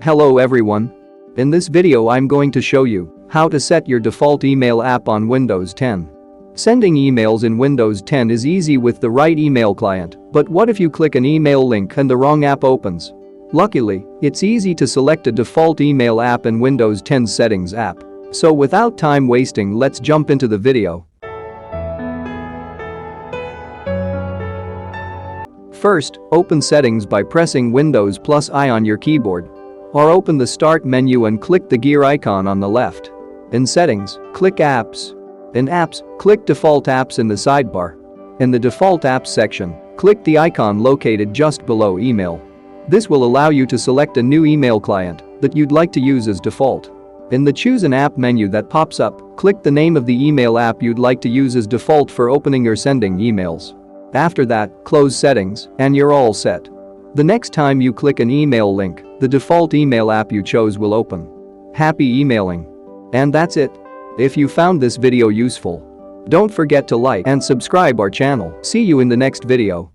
Hello everyone. In this video I'm going to show you how to set your default email app on Windows 10. Sending emails in Windows 10 is easy with the right email client, but what if you click an email link and the wrong app opens? Luckily, it's easy to select a default email app in Windows 10 Settings app. So without time wasting, let's jump into the video. First, open Settings by pressing Windows +I on your keyboard. Or open the Start menu and click the gear icon on the left. In Settings, click Apps. In Apps, click Default Apps in the sidebar. In the Default Apps section, click the icon located just below Email. This will allow you to select a new email client that you'd like to use as default. In the Choose an App menu that pops up, click the name of the email app you'd like to use as default for opening or sending emails. After that, close Settings, and you're all set. The next time you click an email link, the default email app you chose will open. Happy emailing! And that's it. If you found this video useful, don't forget to like and subscribe our channel. See you in the next video.